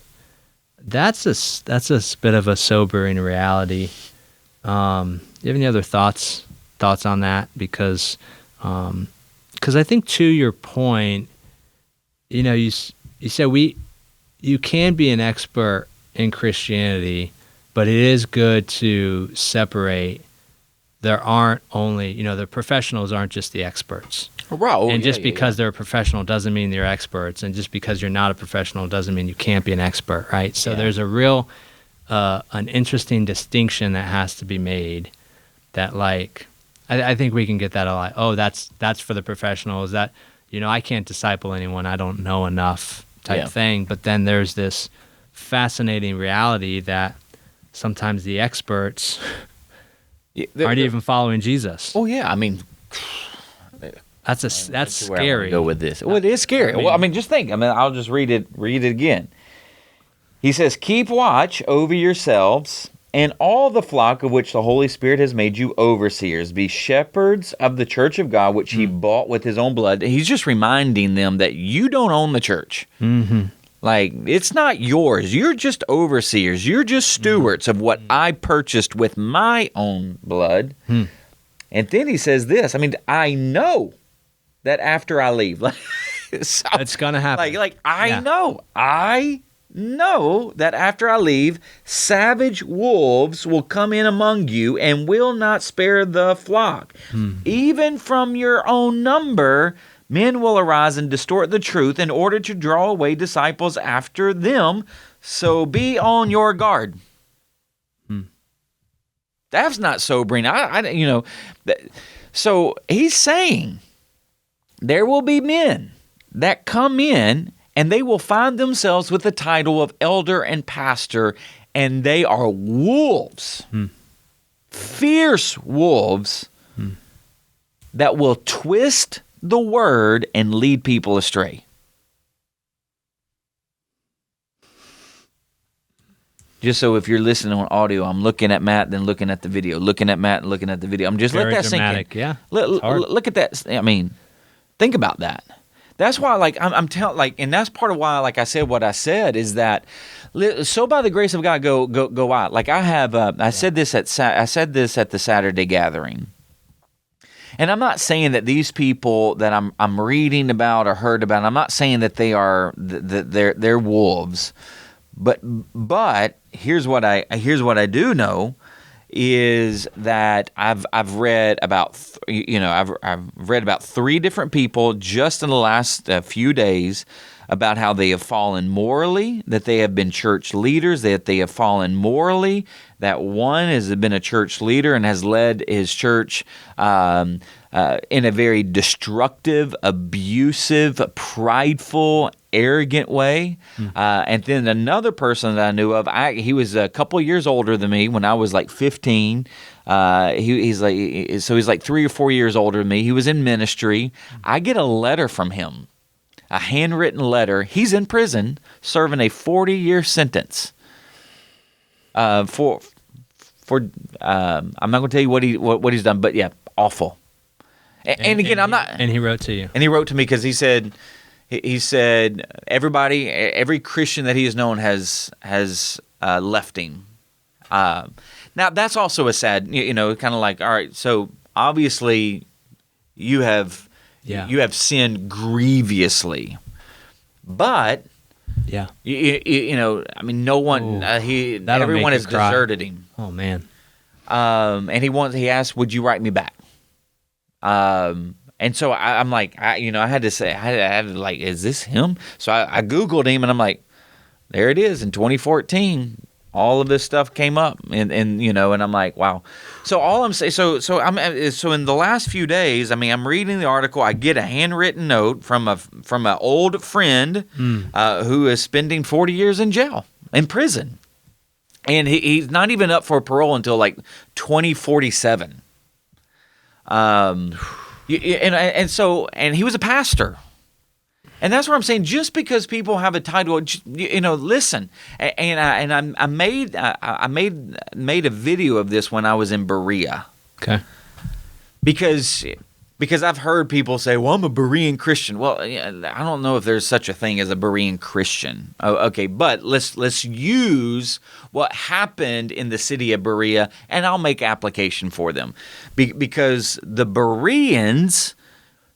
That's a bit of a sobering reality. Do you have any other thoughts on that? Because I think, to your point, you said you can be an expert in Christianity, but it is good to separate. There aren't only, the professionals aren't just the experts. Right. And just because they're a professional doesn't mean they're experts. And just because you're not a professional doesn't mean you can't be an expert, right? So there's a real, an interesting distinction that has to be made that, like, I think we can get that a lot. Oh, that's for the professionals. That, I can't disciple anyone. I don't know enough type thing. But then there's this fascinating reality that sometimes the experts aren't even following Jesus. Oh yeah, I mean, that's scary. Go with this. Well, it is scary. Just think. I'll just read it again. He says, "Keep watch over yourselves and all the flock of which the Holy Spirit has made you overseers. Be shepherds of the church of God, which He bought with His own blood." He's just reminding them that you don't own the church. Like, it's not yours. You're just overseers. You're just stewards of what I purchased with my own blood. And then he says this. I know that after I leave, it's going to happen. I know that after I leave, savage wolves will come in among you and will not spare the flock. Even from your own number, men will arise and distort the truth in order to draw away disciples after them. So be on your guard. That's not sobering. So he's saying there will be men that come in and they will find themselves with the title of elder and pastor, and they are wolves, fierce wolves that will twist the word and lead people astray. Just so if you're listening on audio, I'm looking at Matt, then looking at the video, looking at Matt, and looking at the video. I'm just let that dramatic, sink in. Yeah. Look at that. Think about that. That's why, like, I'm telling, like, and that's part of why, like I said, what I said is that, so by the grace of God, go out. Like I have, I said this at the Saturday gathering, and I'm not saying that these people that I'm reading about or heard about, I'm not saying that they are they're wolves, but here's what I do know. Is that I've read about I've read about 3 different people just in the last few days about how they have fallen morally, that they have been church leaders, that they have fallen morally, that one has been a church leader and has led his church in a very destructive, abusive, prideful, arrogant way. And then another person that I knew of, he was a couple years older than me when I was like 15. He's like 3 or 4 years older than me. He was in ministry. I get a letter from him, a handwritten letter. He's in prison serving a 40-year sentence for I'm not going to tell you what he's done, but yeah, awful. And again, I'm not. And he wrote to you. And he wrote to me because he said every Christian that he has known has left him. Now that's also a sad, kind of like, all right, so obviously you have sinned grievously, but I mean, no one everyone has deserted him. Oh man. And he asked, would you write me back? And so I'm like, I had to like, is this him? So I Googled him, and I'm like, there it is. In 2014, all of this stuff came up, and I'm like, wow. So all I'm saying, so in the last few days, I mean, I'm reading the article. I get a handwritten note from an old friend who is spending 40 years in prison, and he's not even up for parole until like 2047. And he was a pastor, and that's what I'm saying. Just because people have a title, listen. And I made a video of this when I was in Berea. Okay. Because I've heard people say, well, I'm a Berean Christian. Well, I don't know if there's such a thing as a Berean Christian. Oh, okay, but let's use what happened in the city of Berea, and I'll make application for them. Because the Bereans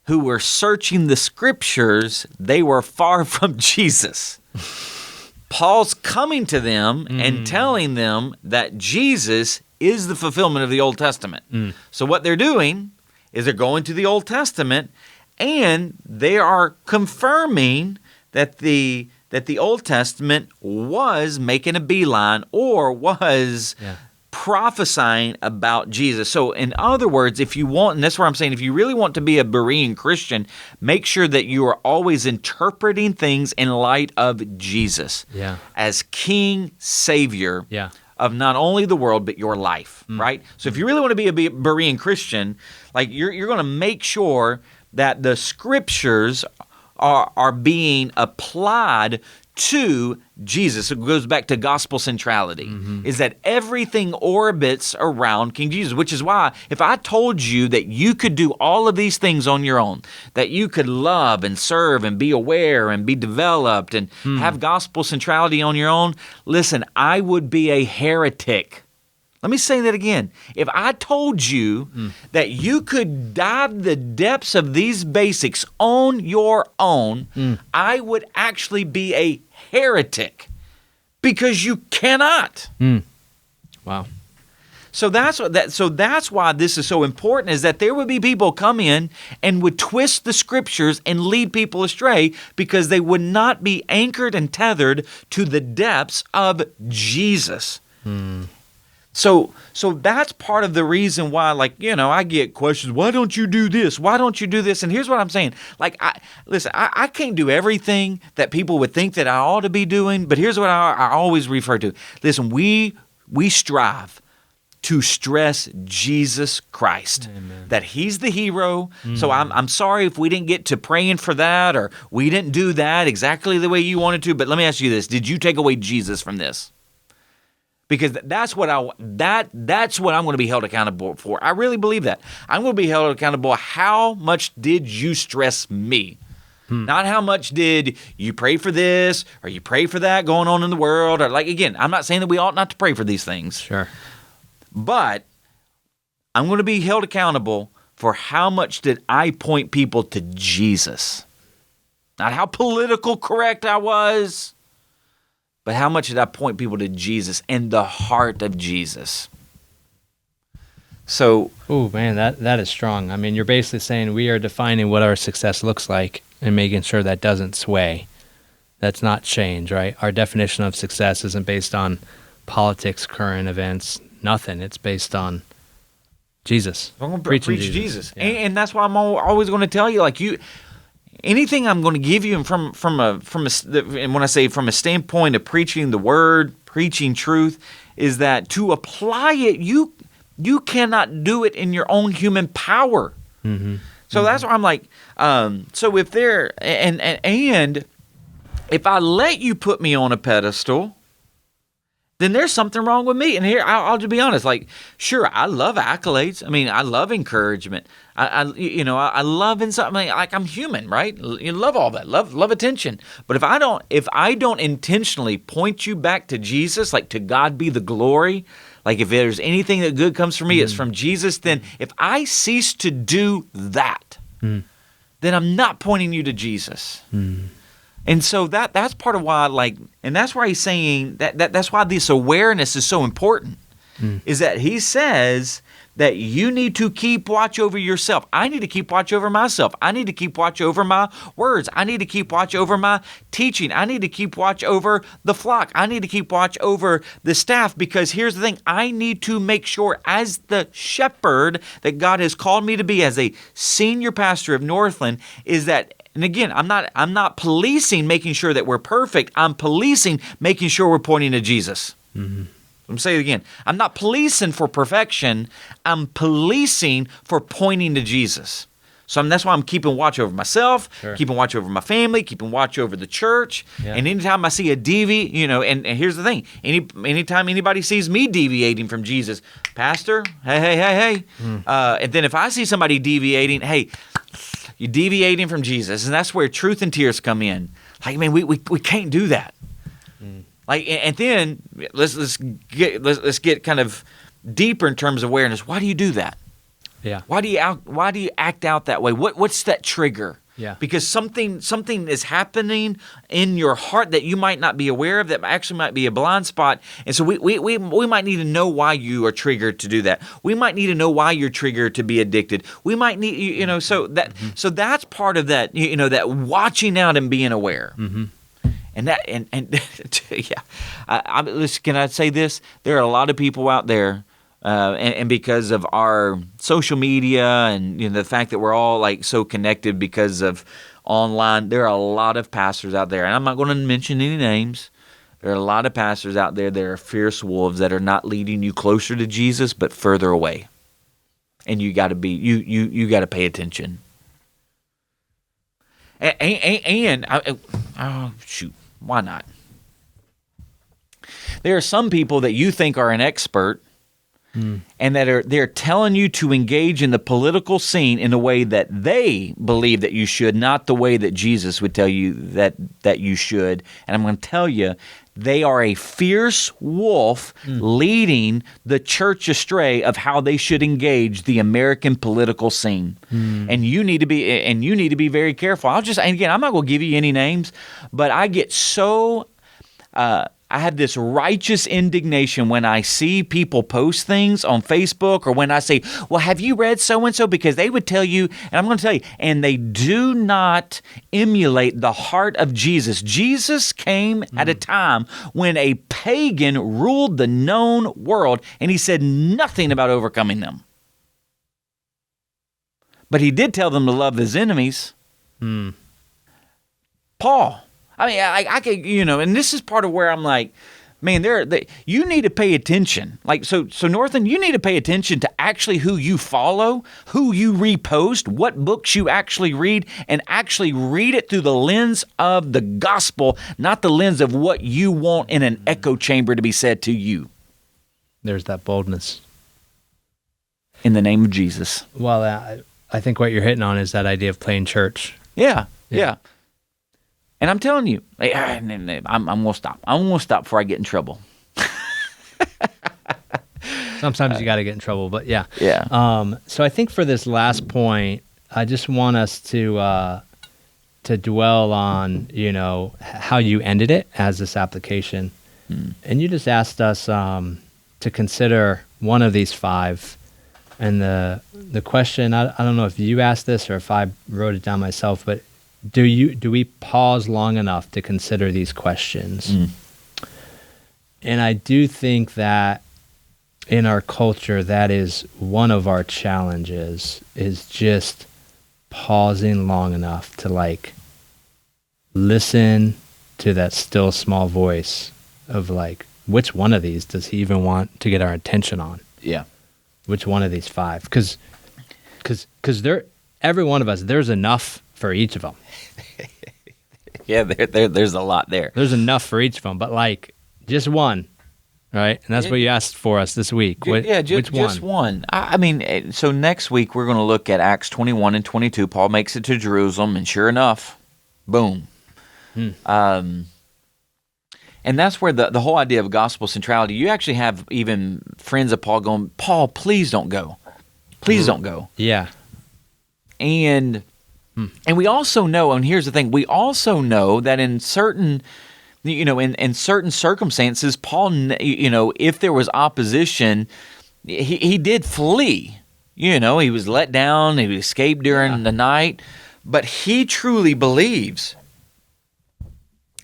who were searching the scriptures, they were far from Jesus. Paul's coming to them and telling them that Jesus is the fulfillment of the Old Testament. So what they're doing is they're going to the Old Testament, and they are confirming that the Old Testament was making a beeline or was prophesying about Jesus. So in other words, if you want, and that's where I'm saying, if you really want to be a Berean Christian, make sure that you are always interpreting things in light of Jesus as King, Savior of not only the world, but your life, right? So if you really want to be a Berean Christian, like you're going to make sure that the scriptures are being applied to Jesus. It goes back to gospel centrality, is that everything orbits around King Jesus, which is why if I told you that you could do all of these things on your own, that you could love and serve and be aware and be developed and have gospel centrality on your own, listen, I would be a heretic. Let me say that again. If I told you that you could dive the depths of these basics on your own, I would actually be a heretic because you cannot. Wow. So that's why this is so important, is that there would be people come in and would twist the scriptures and lead people astray because they would not be anchored and tethered to the depths of Jesus. So that's part of the reason why, I get questions, why don't you do this? Why don't you do this? And here's what I'm saying. I can't do everything that people would think that I ought to be doing, but here's what I always refer to. Listen, we strive to stress Jesus Christ, that He's the hero. So I'm sorry if we didn't get to praying for that or we didn't do that exactly the way you wanted to, but let me ask you this. Did you take away Jesus from this? Because that's what I'm going to be held accountable for. I really believe that. I'm going to be held accountable. How much did you stress me? Not how much did you pray for this or you pray for that going on in the world. Or like, again, I'm not saying that we ought not to pray for these things. Sure. But I'm going to be held accountable for how much did I point people to Jesus. Not how political correct I was, but how much did I point people to Jesus and the heart of Jesus. So, oh man, that is strong. I mean, you're basically saying we are defining what our success looks like and making sure that doesn't sway. That's not change, right? Our definition of success isn't based on politics, current events, nothing. It's based on Jesus. I'm going to preach Jesus. Yeah. And that's why I'm always going to tell you, like, anything I'm going to give you, and and when I say from a standpoint of preaching the word, preaching truth, is that to apply it, you cannot do it in your own human power. Mm-hmm. So that's why I'm like, so if there, and if I let you put me on a pedestal, then there's something wrong with me. And here, I'll just be honest. Like, sure, I love accolades. I mean, I love encouragement. I love in something like I'm human, right? You love all that, love attention. But if I don't intentionally point you back to Jesus, like to God be the glory. Like if there's anything that good comes from me, it's from Jesus. Then if I cease to do that, then I'm not pointing you to Jesus. And so that's part of why, and that's why he's saying that's why this awareness is so important, is that he says that you need to keep watch over yourself. I need to keep watch over myself. I need to keep watch over my words. I need to keep watch over my teaching. I need to keep watch over the flock. I need to keep watch over the staff, because here's the thing. I need to make sure, as the shepherd that God has called me to be, as a senior pastor of Northland, is that, and again, I'm not policing making sure that we're perfect. I'm policing making sure we're pointing to Jesus. Mm-hmm. I'm saying it again. I'm not policing for perfection. I'm policing for pointing to Jesus. So that's why I'm keeping watch over myself, keeping watch over my family, keeping watch over the church. Yeah. And anytime I see a and here's the thing. Anytime anybody sees me deviating from Jesus, Pastor, hey. And then if I see somebody deviating, hey, you're deviating from Jesus. And that's where truth and tears come in. Like, man, we can't do that. Like, and then let's get kind of deeper in terms of awareness. Why do you do that? Yeah. Why do you act out that way? What's that trigger? Yeah. Because something is happening in your heart that you might not be aware of, that actually might be a blind spot. And so we might need to know why you are triggered to do that. We might need to know why you're triggered to be addicted. We might need so that's part of that, that watching out and being aware. Mm-hmm. And that yeah, can I say this? There are a lot of people out there, and because of our social media and the fact that we're all like so connected because of online, there are a lot of pastors out there, and I'm not going to mention any names. There are a lot of pastors out there that are fierce wolves that are not leading you closer to Jesus, but further away. And you got to be you got to pay attention. And oh shoot, why not? There are some people that you think are an expert, and they're telling you to engage in the political scene in the way that they believe that you should, not the way that Jesus would tell you that you should. And I'm going to tell you, they are a fierce wolf leading the church astray of how they should engage the American political scene. And you need to be very careful. I'm not going to give you any names, but I get so I have this righteous indignation when I see people post things on Facebook, or when I say, well, have you read so-and-so? Because they would tell you, and I'm going to tell you, and they do not emulate the heart of Jesus. Jesus came at a time when a pagan ruled the known world, and he said nothing about overcoming them. But he did tell them to love his enemies. Paul. I mean, I could, and this is part of where I'm like, man, you need to pay attention. Like, so Northland, you need to pay attention to actually who you follow, who you repost, what books you actually read, and actually read it through the lens of the gospel, not the lens of what you want in an echo chamber to be said to you. There's that boldness. In the name of Jesus. Well, I think what you're hitting on is that idea of playing church. Yeah. And I'm telling you, I'm going to stop. I'm going to stop before I get in trouble. Sometimes you got to get in trouble, but yeah. Yeah. So I think for this last point, I just want us to dwell on, how you ended it as this application. And you just asked us to consider one of these 5. And the question, I don't know if you asked this or if I wrote it down myself, but do we pause long enough to consider these questions? And I do think that in our culture, that is one of our challenges, is just pausing long enough to listen to that still small voice of which one of these does he even want to get our attention on? Yeah. Which one of these 5? Because every one of us, there's enough for each of them. Yeah, there's a lot there. There's enough for each of them, but just one. Right, and that's what you asked for us this week. Which one? Just one. I mean, so next week we're going to look at Acts 21 and 22. Paul makes it to Jerusalem, and sure enough, boom. And that's where the whole idea of gospel centrality, you actually have even friends of Paul going, Paul, please don't go. Please don't go. Yeah. And we also know, and here's the thing, we also know that in certain... in certain circumstances, Paul, if there was opposition, he did flee. He was let down, he escaped during the night, but he truly believes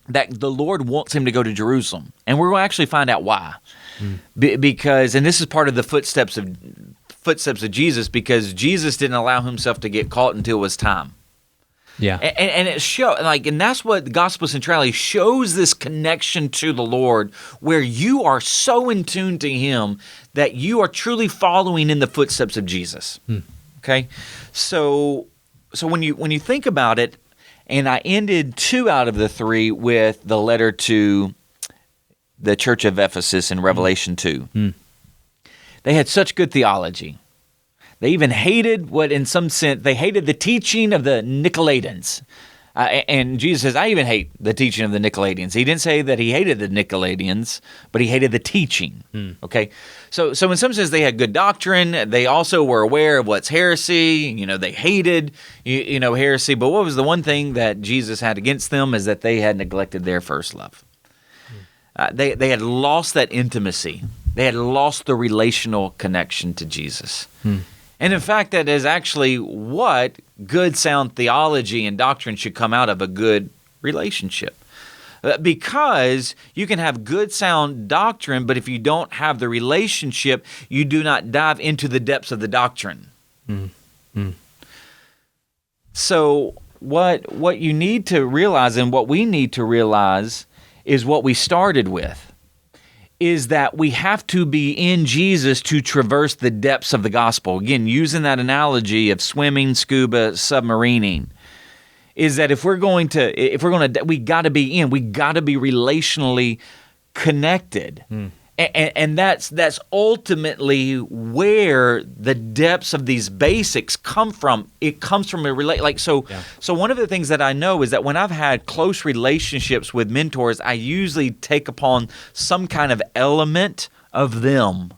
that the Lord wants him to go to Jerusalem. And we're going to actually find out why. Because, and this is part of the footsteps of Jesus, because Jesus didn't allow himself to get caught until it was time. Yeah, and it and that's what gospel centrality shows, this connection to the Lord, where you are so in tune to Him that you are truly following in the footsteps of Jesus. Okay, so when you think about it, and I ended 2 out of the 3 with the letter to the church of Ephesus in Revelation 2. They had such good theology. They even hated in some sense, they hated the teaching of the Nicolaitans. And Jesus says, I even hate the teaching of the Nicolaitans. He didn't say that he hated the Nicolaitans, but he hated the teaching. Okay? So in some sense, they had good doctrine. They also were aware of what's heresy. They hated, heresy. But what was the one thing that Jesus had against them is that they had neglected their first love. They had lost that intimacy. They had lost the relational connection to Jesus. And in fact, that is actually what good sound theology and doctrine should come out of, a good relationship. Because you can have good sound doctrine, but if you don't have the relationship, you do not dive into the depths of the doctrine. So what you need to realize, and what we need to realize, is what we started with. Is that we have to be in Jesus to traverse the depths of the gospel. Again, using that analogy of swimming, scuba, submarining, is that we got to be in, we got to be relationally connected. And that's ultimately where the depths of these basics come from. It comes from So one of the things that I know is that when I've had close relationships with mentors, I usually take upon some kind of element of them.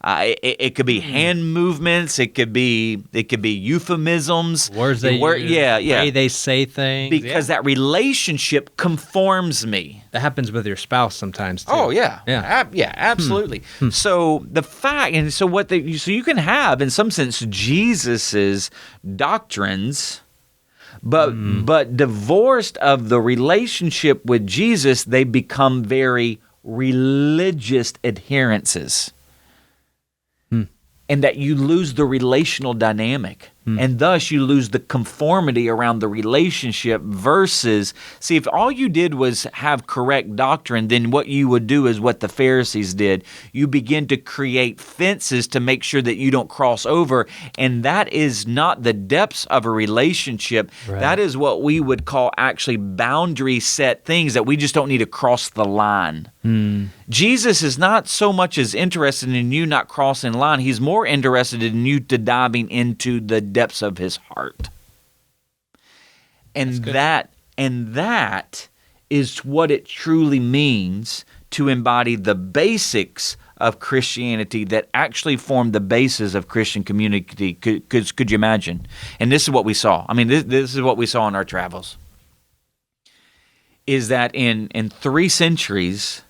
It could be hand movements. It could be euphemisms. Words they use. Way they say things. Because that relationship conforms me. That happens with your spouse sometimes too. Oh yeah, absolutely. So the fact, and so so you can have in some sense Jesus's doctrines, but divorced of the relationship with Jesus, they become very religious adherences. And that you lose the relational dynamic. And thus you lose the conformity around the relationship versus, see, if all you did was have correct doctrine, then what you would do is what the Pharisees did. You begin to create fences to make sure that you don't cross over. And that is not the depths of a relationship. Right. That is what we would call actually boundary set things that we just don't need to cross the line. Jesus is not so much as interested in you not crossing the line. He's more interested in you to diving into the depths of his heart. And that And that is what it truly means to embody the basics of Christianity that actually form the basis of Christian community. Could you imagine? And this is what we saw. I mean, this is what we saw in our travels. Is that in 3 centuries,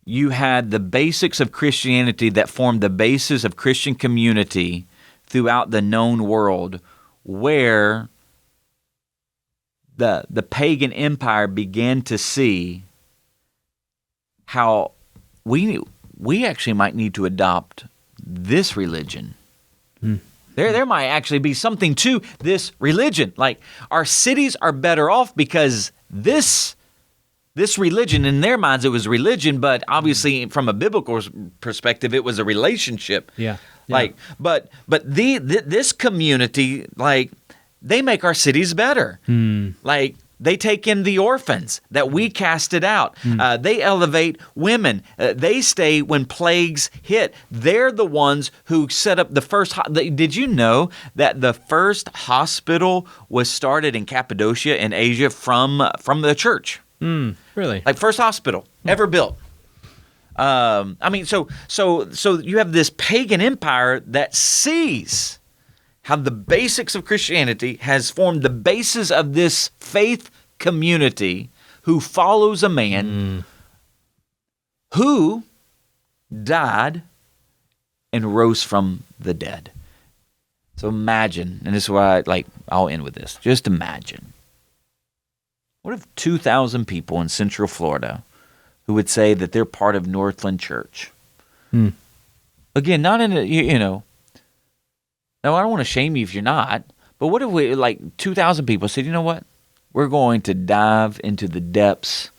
you had the basics of Christianity that formed the basis of Christian community throughout the known world, where the pagan empire began to see how we actually might need to adopt this religion. There might actually be something to this religion. Like, our cities are better off because this religion, in their minds, it was religion, but obviously from a biblical perspective, it was a relationship. Yeah. Like, but this community, like, they make our cities better. Like, they take in the orphans that we casted out. They elevate women. They stay when plagues hit. They're the ones who set up the first. Did you know that the first hospital was started in Cappadocia in Asia from the church? Really? Like, first hospital ever built. I mean, so you have this pagan empire that sees how the basics of Christianity has formed the basis of this faith community who follows a man who died and rose from the dead. So imagine, and this is why I'll end with this. Just imagine. What if 2,000 people in Central Florida who would say that they're part of Northland Church? Again, not in a, now, I don't want to shame you if you're not, but what if we, 2,000 people said, you know what? We're going to dive into the depths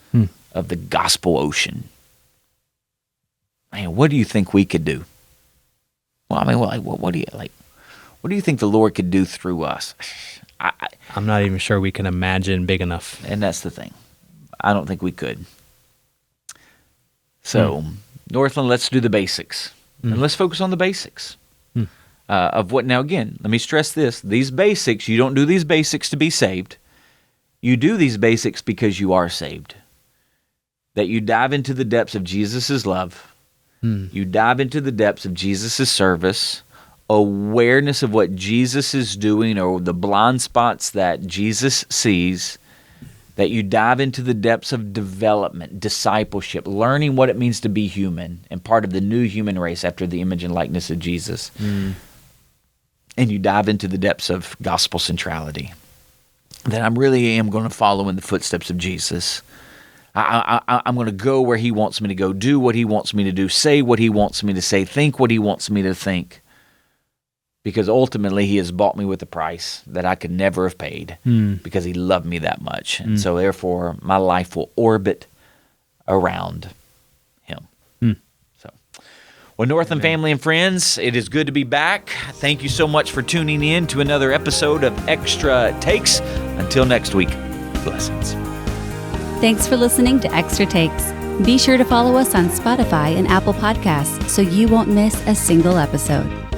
of the gospel ocean. Man, what do you think we could do? Well, I mean, what do you think the Lord could do through us? I'm not even sure we can imagine big enough. And that's the thing. I don't think we could. So, Northland, let's do the basics. And let's focus on the basics. Of what, now again, let me stress this. These basics, you don't do these basics to be saved. You do these basics because you are saved. That you dive into the depths of Jesus' love. You dive into the depths of Jesus' service, awareness of what Jesus is doing or the blind spots that Jesus sees. That you dive into the depths of development, discipleship, learning what it means to be human and part of the new human race after the image and likeness of Jesus. And you dive into the depths of gospel centrality. That I really am going to follow in the footsteps of Jesus. I'm going to go where he wants me to go, do what he wants me to do, say what he wants me to say, think what he wants me to think. Because ultimately he has bought me with a price that I could never have paid because he loved me that much. And so therefore my life will orbit around him. So, well, Northland family and friends, it is good to be back. Thank you so much for tuning in to another episode of Extra Takes. Until next week, blessings. Thanks for listening to Extra Takes. Be sure to follow us on Spotify and Apple Podcasts so you won't miss a single episode.